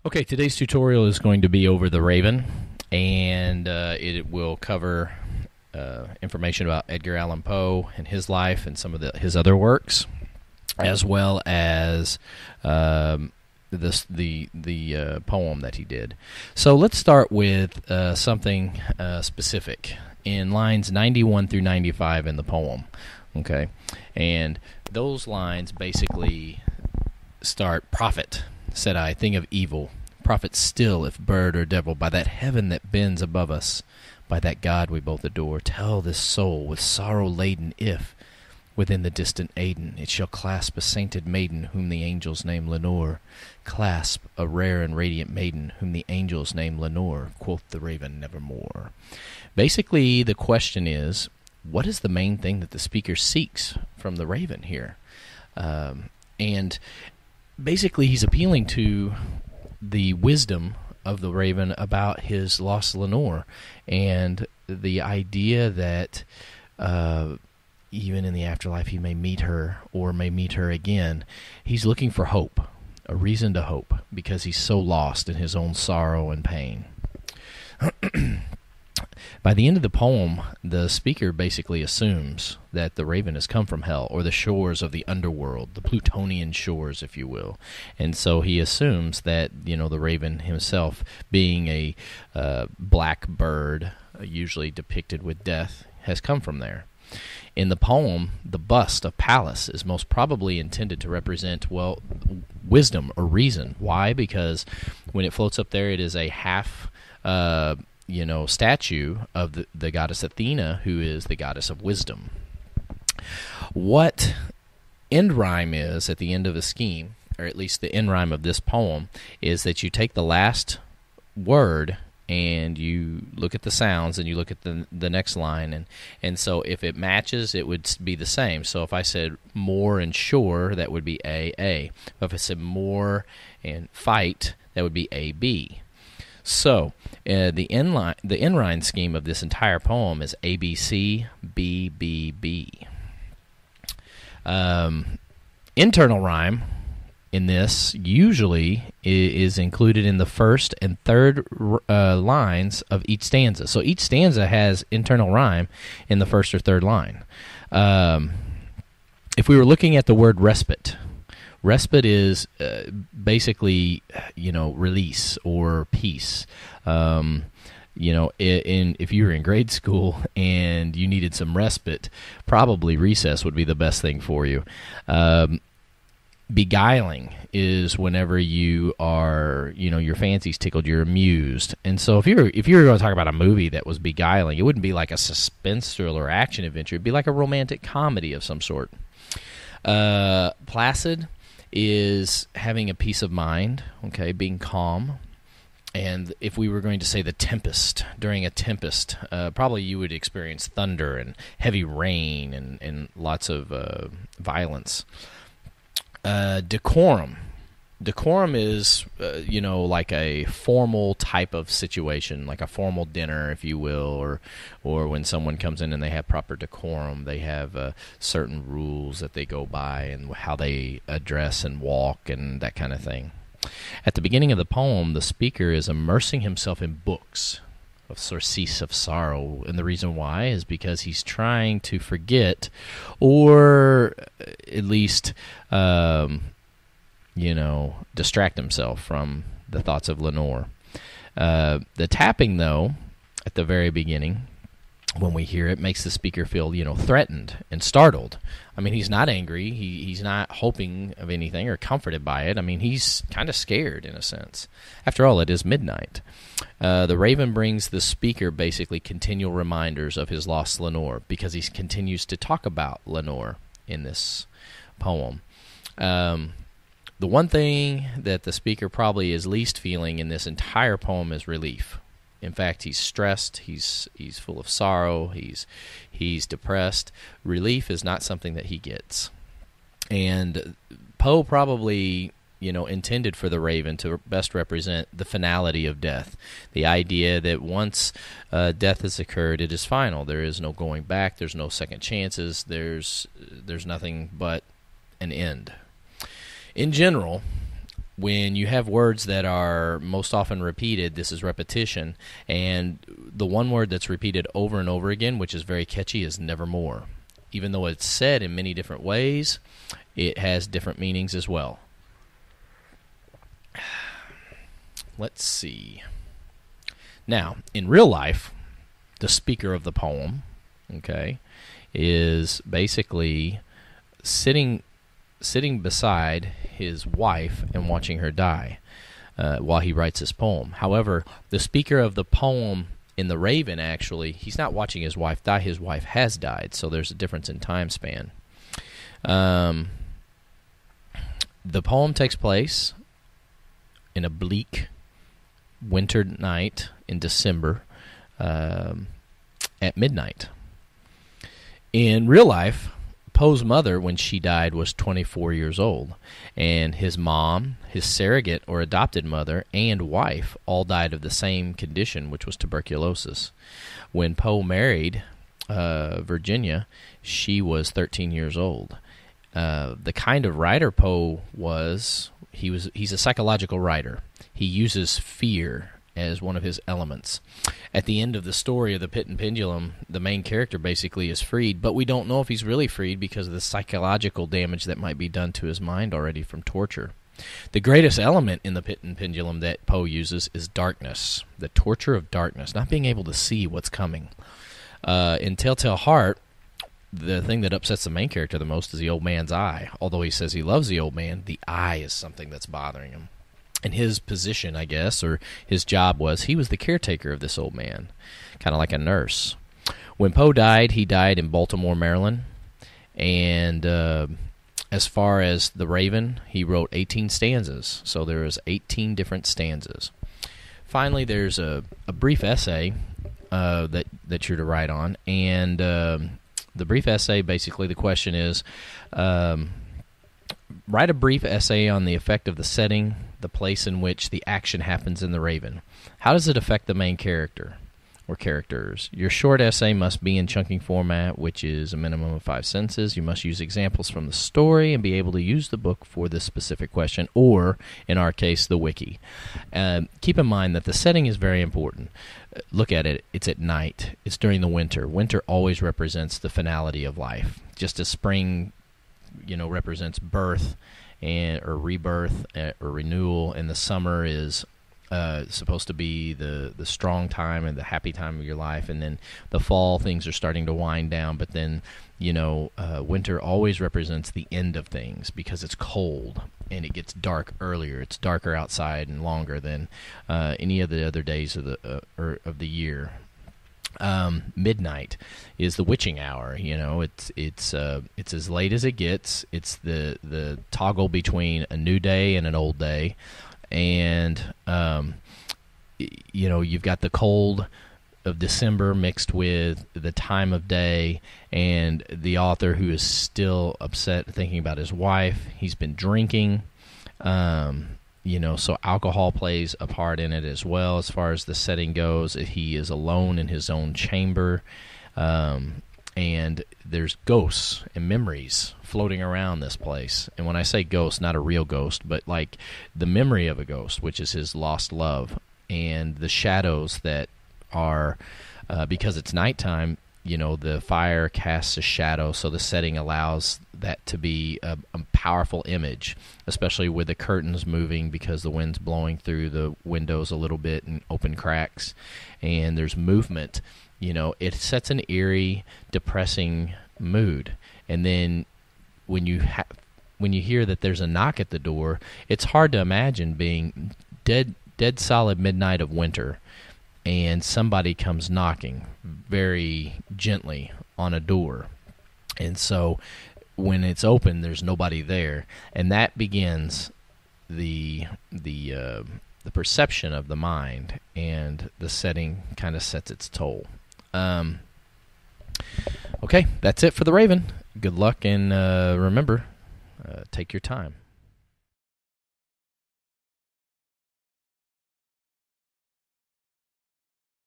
Okay, today's tutorial is going to be over the Raven, and it will cover information about Edgar Allan Poe and his life and some of his other works, as well as the poem that he did. So let's start with something specific in lines 91 through 95 in the poem. Okay, and those lines basically start, "Prophet, said I, thing of evil, prophet still, if bird or devil, by that heaven that bends above us, by that God we both adore, tell this soul with sorrow laden, if, within the distant Aidenn, it shall clasp a sainted maiden, whom the angels name Lenore, clasp a rare and radiant maiden, whom the angels name Lenore," quoth the Raven nevermore. Basically, the question is, what is the main thing that the speaker seeks from the Raven here? And basically, he's appealing to the wisdom of the Raven about his lost Lenore, and the idea that even in the afterlife he may meet her or may meet her again. He's looking for hope, a reason to hope, because he's so lost in his own sorrow and pain. By the end of the poem, the speaker basically assumes that the Raven has come from hell, or the shores of the underworld, the Plutonian shores, if you will. And so he assumes that, the Raven himself, being a black bird, usually depicted with death, has come from there. In the poem, the bust of Pallas is most probably intended to represent, wisdom or reason. Why? Because when it floats up there, it is a half statue of the goddess Athena, who is the goddess of wisdom. What end rhyme is at the end of a scheme, or at least the end rhyme of this poem, is that you take the last word and you look at the sounds and you look at the next line, and so if it matches, it would be the same. So if I said more and sure, that would be A. If I said more and fight, that would be AB. So the end rhyme scheme of this entire poem is ABC, BBB. Internal rhyme in this usually is included in the first and third lines of each stanza. So each stanza has internal rhyme in the first or third line. If we were looking at the word respite is basically, release or peace. If you were in grade school and you needed some respite, probably recess would be the best thing for you. Beguiling is whenever you are, your fancy's tickled, you're amused. And so if you were going to talk about a movie that was beguiling, it wouldn't be like a suspense thriller or action adventure. It'd be like a romantic comedy of some sort. Placid is having a peace of mind, okay, being calm. And if we were going to say the tempest, during a tempest, probably you would experience thunder and heavy rain and lots of violence. Decorum is, like a formal type of situation, like a formal dinner, if you will, or when someone comes in and they have proper decorum, they have certain rules that they go by and how they address and walk and that kind of thing. At the beginning of the poem, the speaker is immersing himself in books of surcease of sorrow, and the reason why is because he's trying to forget, or at least distract himself from the thoughts of Lenore. The tapping, though, at the very beginning, when we hear it, makes the speaker feel, threatened and startled. I mean, he's not angry. He's not hoping of anything or comforted by it. I mean, he's kind of scared in a sense. After all, it is midnight. The Raven brings the speaker basically continual reminders of his lost Lenore, because he continues to talk about Lenore in this poem. The one thing that the speaker probably is least feeling in this entire poem is relief. In fact, he's stressed, he's full of sorrow, he's depressed. Relief is not something that he gets. And Poe probably, intended for the Raven to best represent the finality of death. The idea that once death has occurred, it is final. There is no going back, there's no second chances, there's nothing but an end. In general, when you have words that are most often repeated, this is repetition, and the one word that's repeated over and over again, which is very catchy, is nevermore. Even though it's said in many different ways, it has different meanings as well. Let's see. Now, in real life, the speaker of the poem, okay, is basically sitting beside his wife and watching her die while he writes this poem. However, the speaker of the poem in The Raven, actually, he's not watching his wife die. His wife has died, so there's a difference in time span. The poem takes place in a bleak winter night in December at midnight. In real life, Poe's mother, when she died, was 24 years old, and his mom, his surrogate or adopted mother, and wife all died of the same condition, which was tuberculosis. When Poe married Virginia, she was 13 years old. The kind of writer Poe was, he's a psychological writer. He uses fear as one of his elements. At the end of the story of The Pit and Pendulum, the main character basically is freed, but we don't know if he's really freed because of the psychological damage that might be done to his mind already from torture. The greatest element in The Pit and Pendulum that Poe uses is darkness, the torture of darkness, not being able to see what's coming. In Telltale Heart, the thing that upsets the main character the most is the old man's eye. Although he says he loves the old man, the eye is something that's bothering him. And his position, I guess, or his job was, he was the caretaker of this old man, kind of like a nurse. When Poe died, he died in Baltimore, Maryland. And as far as The Raven, he wrote 18 stanzas. So there is 18 different stanzas. Finally, there's a brief essay that you're to write on. And the brief essay, basically the question is, write a brief essay on the effect of the setting, the place in which the action happens in The Raven. How does it affect the main character or characters? Your short essay must be in chunking format, which is a minimum of 5 sentences. You must use examples from the story and be able to use the book for this specific question, or, in our case, the wiki. Keep in mind that the setting is very important. Look at it. It's at night. It's during the winter. Winter always represents the finality of life, just as spring represents birth or rebirth or renewal, and the summer is supposed to be the strong time and the happy time of your life, and then the fall, things are starting to wind down, but then winter always represents the end of things because it's cold and it gets dark earlier. It's darker outside and longer than any of the other days of the year. Midnight is the witching hour. It's as late as it gets. It's the toggle between a new day and an old day, and you've got the cold of December mixed with the time of day, and the author who is still upset thinking about his wife. He's been drinking. So alcohol plays a part in it as well as far as the setting goes. He is alone in his own chamber, and there's ghosts and memories floating around this place. And when I say ghost, not a real ghost, but like the memory of a ghost, which is his lost love, and the shadows that are, because it's nighttime, the fire casts a shadow, so the setting allows that to be a powerful image, especially with the curtains moving because the wind's blowing through the windows a little bit and open cracks, and there's movement. It sets an eerie, depressing mood. And then when you hear that there's a knock at the door, it's hard to imagine being dead solid midnight of winter, and somebody comes knocking very gently on a door. And so when it's open, there's nobody there, and that begins the perception of the mind, and the setting kind of sets its toll. Okay, that's it for The Raven. Good luck, and remember, take your time.